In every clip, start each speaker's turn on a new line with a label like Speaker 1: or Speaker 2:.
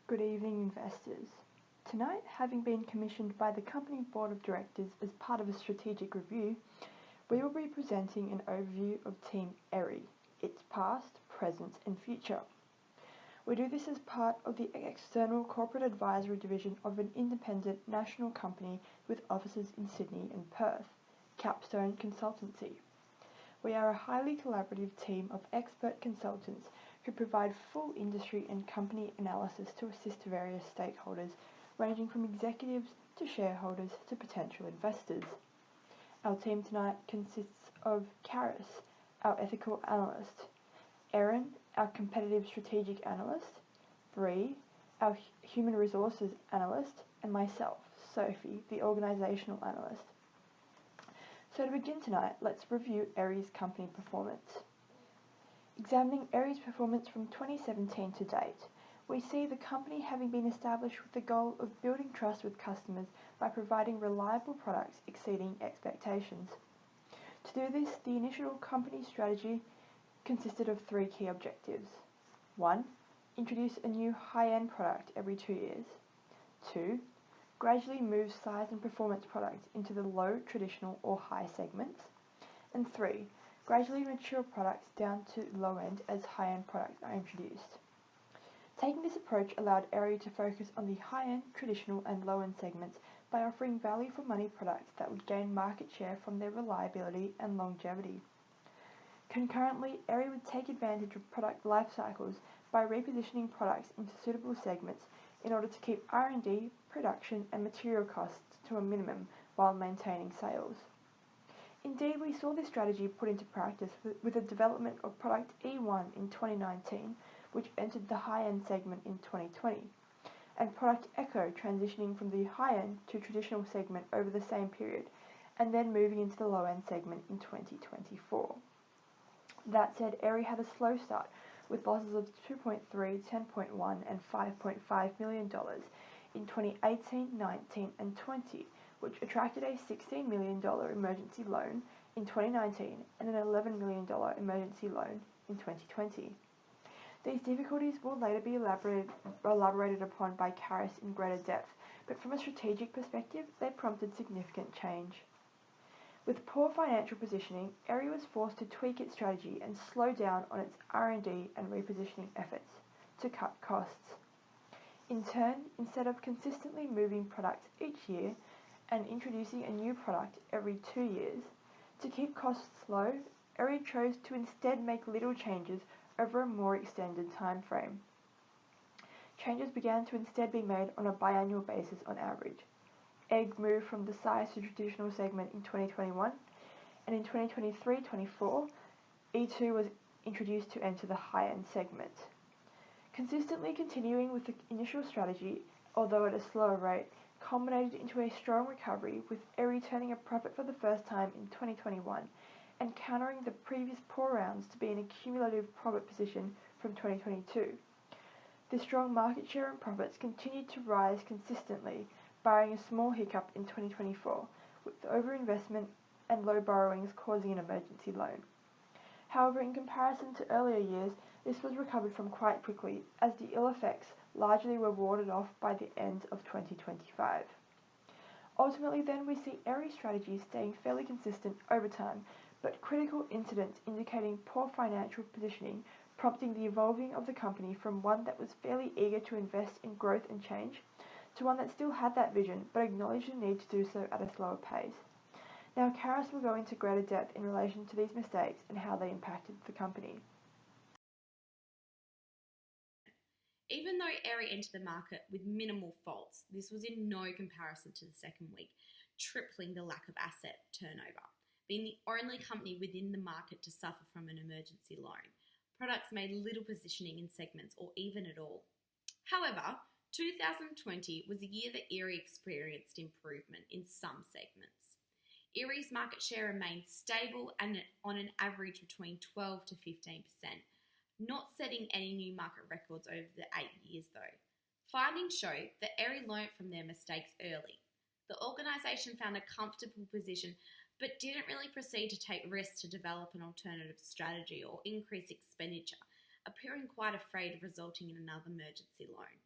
Speaker 1: Good evening, investors. Tonight, having been commissioned by the company board of directors as part of a strategic review, we will be presenting an overview of Team Erie, its past, present and future. We do this as part of the external corporate advisory division of an independent national company with offices in Sydney and Perth, Capstone Consultancy. We are a highly collaborative team of expert consultants who provide full industry and company analysis to assist various stakeholders, ranging from executives to shareholders to potential investors. Our team tonight consists of Karis, our ethical analyst, Erin, our competitive strategic analyst, Bree, our human resources analyst, and myself, Sophie, the organisational analyst. So to begin tonight, let's review Erie's company performance. Examining Erie's performance from 2017 to date, we see the company having been established with the goal of building trust with customers by providing reliable products exceeding expectations. To do this, the initial company strategy consisted of 3 key objectives. 1. Introduce a new high-end product every 2 years. 2. Gradually move size and performance products into the low, traditional or high segments. And 3. Gradually mature products down to low end as high-end products are introduced. Taking this approach allowed Erie to focus on the high-end, traditional and low-end segments by offering value for money products that would gain market share from their reliability and longevity. Concurrently, Erie would take advantage of product life cycles by repositioning products into suitable segments in order to keep R&D, production and material costs to a minimum while maintaining sales. Indeed, we saw this strategy put into practice with the development of product E1 in 2019, which entered the high-end segment in 2020, and product Echo transitioning from the high-end to traditional segment over the same period, and then moving into the low-end segment in 2024. That said, Erie had a slow start, with losses of $2.3, $10.1 and $5.5 million in 2018, 19 and 20, which attracted a $16 million emergency loan in 2019 and an $11 million emergency loan in 2020. These difficulties will later be elaborated upon by Karis in greater depth, but from a strategic perspective, they prompted significant change. With poor financial positioning, Erie was forced to tweak its strategy and slow down on its R&D and repositioning efforts to cut costs. In turn, instead of consistently moving products each year and introducing a new product every 2 years, to keep costs low, Erie chose to instead make little changes over a more extended time frame. Changes began to instead be made on a biannual basis on average. Egg moved from the size to traditional segment in 2021, and in 2023-24, E2 was introduced to enter the high-end segment. Consistently continuing with the initial strategy, although at a slower rate, culminated into a strong recovery, with Erie turning a profit for the first time in 2021 and countering the previous poor rounds to be in a cumulative profit position from 2022. The strong market share and profits continued to rise consistently, barring a small hiccup in 2024, with overinvestment and low borrowings causing an emergency loan. However, in comparison to earlier years, this was recovered from quite quickly, as the ill effects largely were warded off by the end of 2025. Ultimately then, we see Erie's strategy staying fairly consistent over time, but critical incidents indicating poor financial positioning, prompting the evolving of the company from one that was fairly eager to invest in growth and change, to one that still had that vision, but acknowledged the need to do so at a slower pace. Now, Karis will go into greater depth in relation to these mistakes and how they impacted the company.
Speaker 2: Even though Erie entered the market with minimal faults, this was in no comparison to the second week, tripling the lack of asset turnover, being the only company within the market to suffer from an emergency loan. Products made little positioning in segments or even at all. However, 2020 was a year that Erie experienced improvement in some segments. Erie's market share remained stable and on an average between 12 to 15%, not setting any new market records over the 8 years though. Findings show that Erie learnt from their mistakes early. The organisation found a comfortable position but didn't really proceed to take risks to develop an alternative strategy or increase expenditure, appearing quite afraid of resulting in another emergency loan.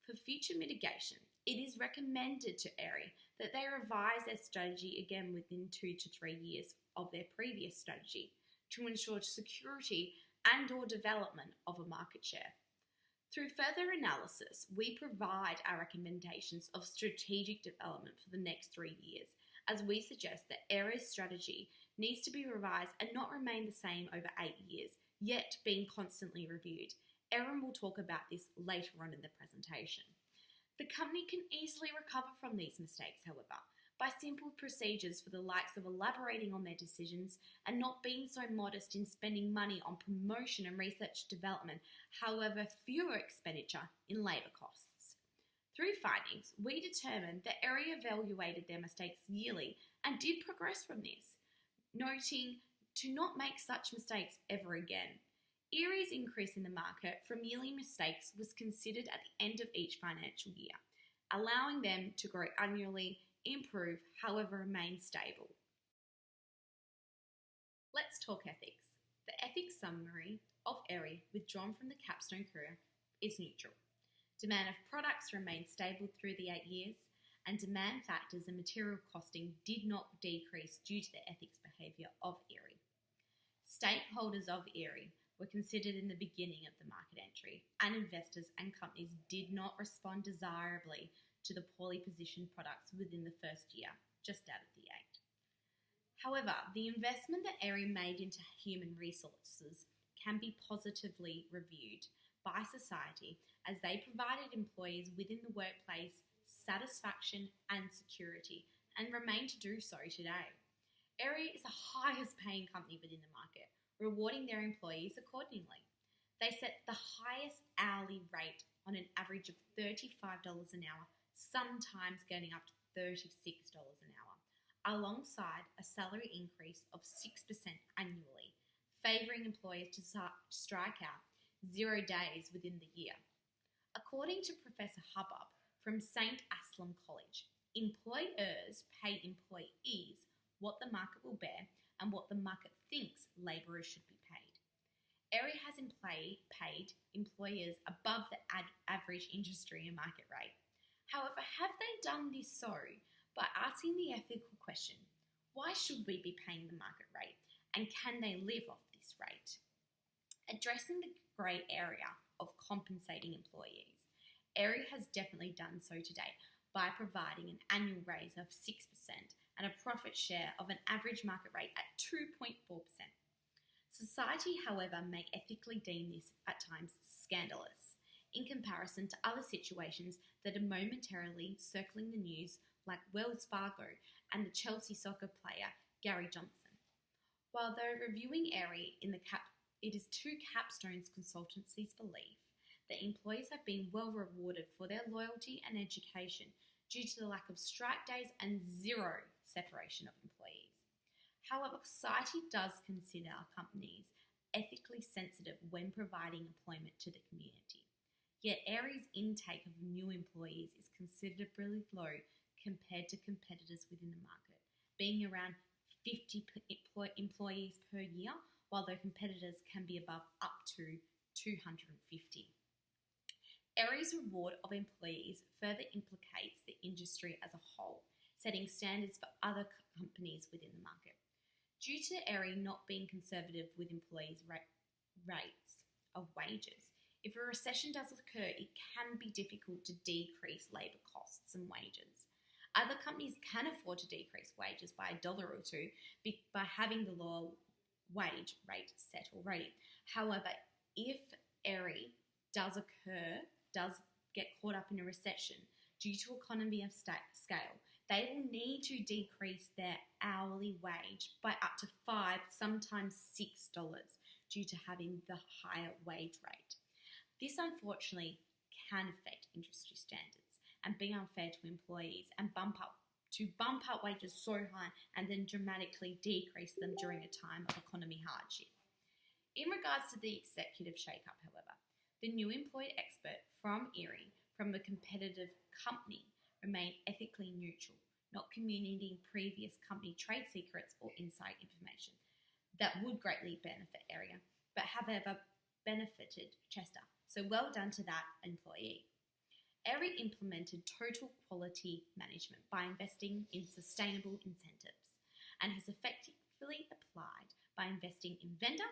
Speaker 2: For future mitigation, it is recommended to Erie that they revise their strategy again within 2 to 3 years of their previous strategy to ensure security and/or development of a market share. Through further analysis, we provide our recommendations of strategic development for the next 3 years, as we suggest that Erie's strategy needs to be revised and not remain the same over 8 years, yet being constantly reviewed. Erin will talk about this later on in the presentation. The company can easily recover from these mistakes, however, by simple procedures for the likes of elaborating on their decisions and not being so modest in spending money on promotion and research development, however fewer expenditure in labour costs. Through findings, we determined that Erie evaluated their mistakes yearly and did progress from this, noting to not make such mistakes ever again. Erie's increase in the market from yearly mistakes was considered at the end of each financial year, allowing them to grow annually, improve, however remain stable. Let's talk ethics. The ethics summary of Erie, withdrawn from the Capstone career, is neutral. Demand of products remained stable through the 8 years, and demand factors and material costing did not decrease due to the ethics behaviour of Erie. Stakeholders of Erie were considered in the beginning of the market entry, and investors and companies did not respond desirably to the poorly positioned products within the first year, just out of the 8. However, the investment that Erie made into human resources can be positively reviewed by society as they provided employees within the workplace satisfaction and security and remain to do so today. Erie is the highest paying company within the market, rewarding their employees accordingly. They set the highest hourly rate on an average of $35 an hour, sometimes getting up to $36 an hour, alongside a salary increase of 6% annually, favouring employers to strike out 0 days within the year. According to Professor Hubbub from St. Aslam College, employers pay employees what the market will bear and what the market thinks labourers should be paid. Erie has paid employers above the average industry and market rate. However, have they done this so by asking the ethical question, why should we be paying the market rate and can they live off this rate? Addressing the grey area of compensating employees, Erie has definitely done so today by providing an annual raise of 6% and a profit share of an average market rate at 2.4%. Society, however, may ethically deem this at times scandalous in comparison to other situations that are momentarily circling the news, like Wells Fargo and the Chelsea soccer player Gary Johnson. While though reviewing Erie it is to Capstone's Consultancy's belief that employees have been well rewarded for their loyalty and education due to the lack of strike days and zero separation of employees. However, society does consider companies ethically sensitive when providing employment to the community. Yet Erie's intake of new employees is considerably low compared to competitors within the market, being around 50 employees per year, while their competitors can be above up to 250. Erie's reward of employees further implicates the industry as a whole, setting standards for other companies within the market. Due to Erie not being conservative with employees' rates of wages, if a recession does occur, it can be difficult to decrease labour costs and wages. Other companies can afford to decrease wages by $1 or $2 by having the lower wage rate set already. However, if Erie does get caught up in a recession due to economy of scale, they will need to decrease their hourly wage by up to $5, sometimes $6 due to having the higher wage rate. This unfortunately can affect industry standards and be unfair to employees and bump up wages so high and then dramatically decrease them during a time of economy hardship. In regards to the executive shake-up, however, the new employed expert from Erie, from a competitive company, remained ethically neutral, not communicating previous company trade secrets or inside information that would greatly benefit Erie, but however benefited Chester, so well done to that employee. Erie implemented total quality management by investing in sustainable incentives and has effectively applied by investing in vendor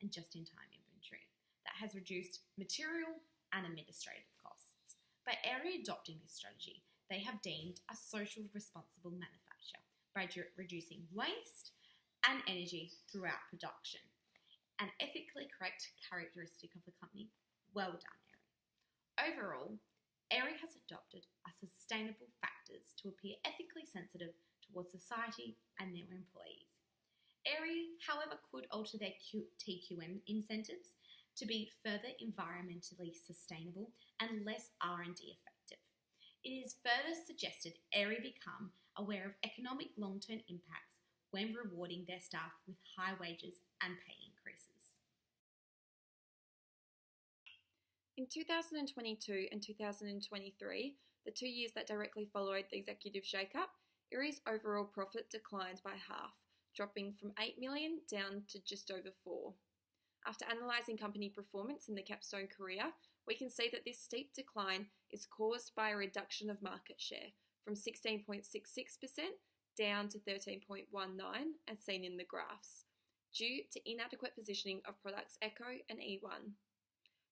Speaker 2: and just-in-time inventory that has reduced material and administrative costs. By Erie adopting this strategy, they have deemed a socially responsible manufacturer by reducing waste and energy throughout production. An ethically correct characteristic of the company. Well done, Erie. Overall, Erie has adopted a sustainable factors to appear ethically sensitive towards society and their employees. Erie, however, could alter their TQM incentives to be further environmentally sustainable and less R&D effective. It is further suggested Erie become aware of economic long-term impacts when rewarding their staff with high wages and pay increases.
Speaker 3: In 2022 and 2023, the 2 years that directly followed the executive shake-up, Erie's overall profit declined by half, dropping from $8 million down to just over $4 million. After analysing company performance in the Capstone career, we can see that this steep decline is caused by a reduction of market share from 16.66% down to 13.19% as seen in the graphs, due to inadequate positioning of products Echo and E1.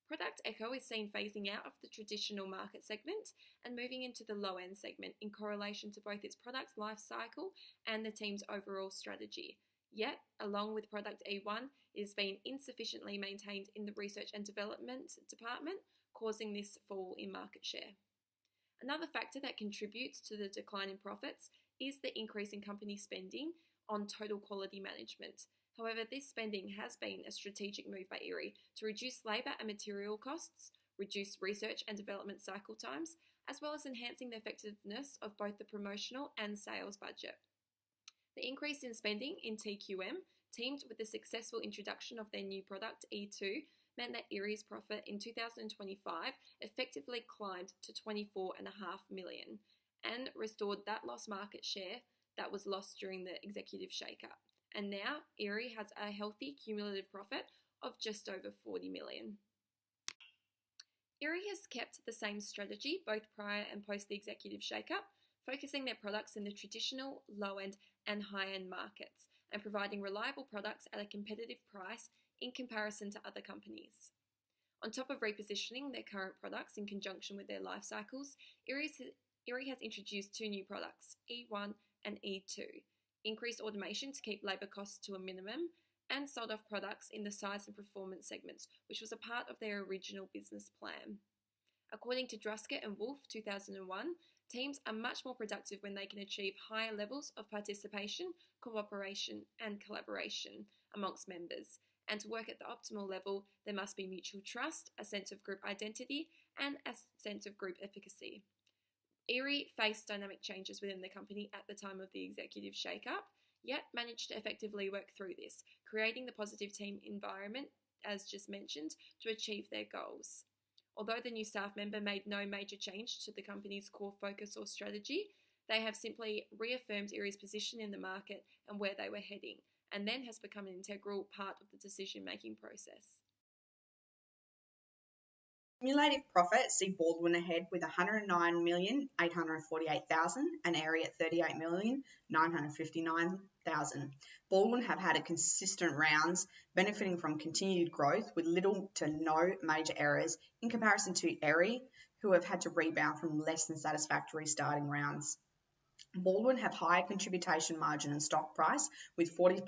Speaker 3: Product Echo is seen phasing out of the traditional market segment and moving into the low-end segment in correlation to both its product life cycle and the team's overall strategy. Yet, along with product E1, it has been insufficiently maintained in the research and development department, causing this fall in market share. Another factor that contributes to the decline in profits is the increase in company spending on total quality management. However, this spending has been a strategic move by Erie to reduce labour and material costs, reduce research and development cycle times, as well as enhancing the effectiveness of both the promotional and sales budget. The increase in spending in TQM, teamed with the successful introduction of their new product E2, meant that Erie's profit in 2025 effectively climbed to $24.5 million and restored that lost market share that was lost during the executive shake-up. And now Erie has a healthy cumulative profit of just over $40 million. Erie has kept the same strategy both prior and post the executive shake-up, focusing their products in the traditional, low-end and high-end markets and providing reliable products at a competitive price in comparison to other companies. On top of repositioning their current products in conjunction with their life cycles, Erie has introduced 2 new products, E1 and E2, increased automation to keep labour costs to a minimum, and sold off products in the size and performance segments, which was a part of their original business plan. According to Druskett and Wolf 2001, teams are much more productive when they can achieve higher levels of participation, cooperation and collaboration amongst members. And to work at the optimal level, there must be mutual trust, a sense of group identity and a sense of group efficacy. Erie faced dynamic changes within the company at the time of the executive shake-up, yet managed to effectively work through this, creating the positive team environment, as just mentioned, to achieve their goals. Although the new staff member made no major change to the company's core focus or strategy, they have simply reaffirmed Erie's position in the market and where they were heading, and then has become an integral part of the decision-making process.
Speaker 4: Cumulative profit see Baldwin ahead with $109,848,000 and Erie at $38,959,000. Baldwin have had a consistent rounds, benefiting from continued growth with little to no major errors in comparison to Erie, who have had to rebound from less than satisfactory starting rounds. Baldwin have higher contribution margin and stock price with 47%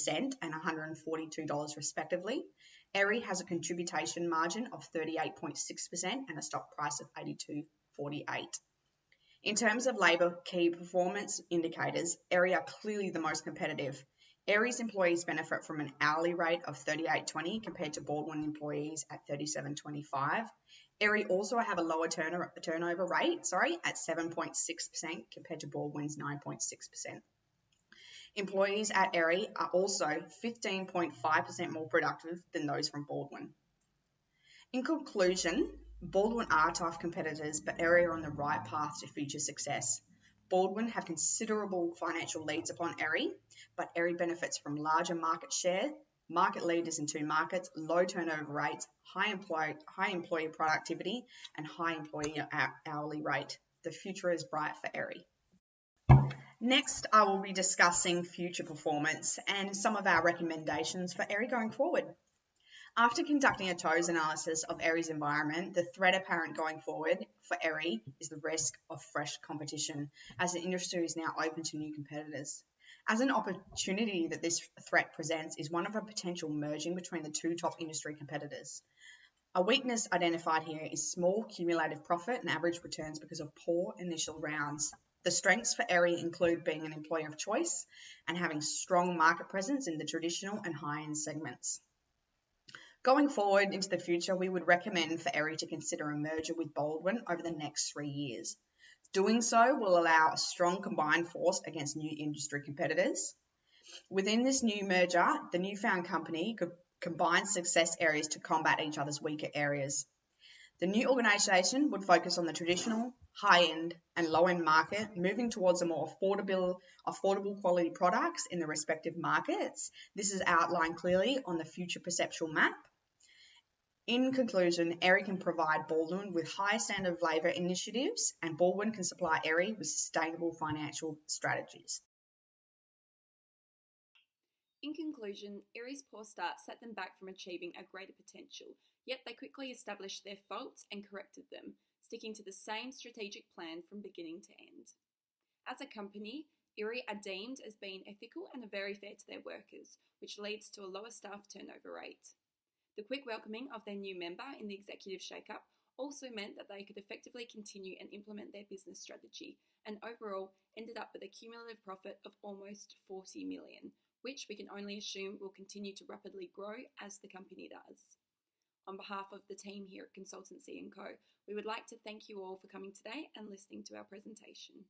Speaker 4: and $142 respectively. Erie has a contribution margin of 38.6% and a stock price of $82.48. In terms of labour key performance indicators, Erie are clearly the most competitive. Erie's employees benefit from an hourly rate of $38.20 compared to Baldwin employees at $37.25. Erie also have a lower turnover rate, at 7.6% compared to Baldwin's 9.6%. Employees at Erie are also 15.5% more productive than those from Baldwin. In conclusion, Baldwin are tough competitors, but Erie are on the right path to future success. Baldwin have considerable financial leads upon Erie, but Erie benefits from larger market share market leaders in 2 markets, low turnover rates, high employee productivity, and high employee hourly rate. The future is bright for Erie. Next, I will be discussing future performance and some of our recommendations for Erie going forward. After conducting a TOES analysis of Erie's environment, the threat apparent going forward for Erie is the risk of fresh competition, as the industry is now open to new competitors. As an opportunity that this threat presents is one of a potential merging between the 2 top industry competitors. A weakness identified here is small cumulative profit and average returns because of poor initial rounds. The strengths for Erie include being an employer of choice and having strong market presence in the traditional and high-end segments. Going forward into the future, we would recommend for Erie to consider a merger with Baldwin over the next 3 years. Doing so will allow a strong combined force against new industry competitors. Within this new merger, the newfound company could combine success areas to combat each other's weaker areas. The new organisation would focus on the traditional, high-end and low-end market, moving towards a more affordable quality products in the respective markets. This is outlined clearly on the future perceptual map. In conclusion, Erie can provide Baldwin with high standard of labour initiatives, and Baldwin can supply Erie with sustainable financial strategies.
Speaker 3: In conclusion, Erie's poor start set them back from achieving a greater potential, yet they quickly established their faults and corrected them, sticking to the same strategic plan from beginning to end. As a company, Erie are deemed as being ethical and are very fair to their workers, which leads to a lower staff turnover rate. The quick welcoming of their new member in the executive shake-up also meant that they could effectively continue and implement their business strategy, and overall ended up with a cumulative profit of almost $40 million, which we can only assume will continue to rapidly grow as the company does. On behalf of the team here at Consultancy & Co, we would like to thank you all for coming today and listening to our presentation.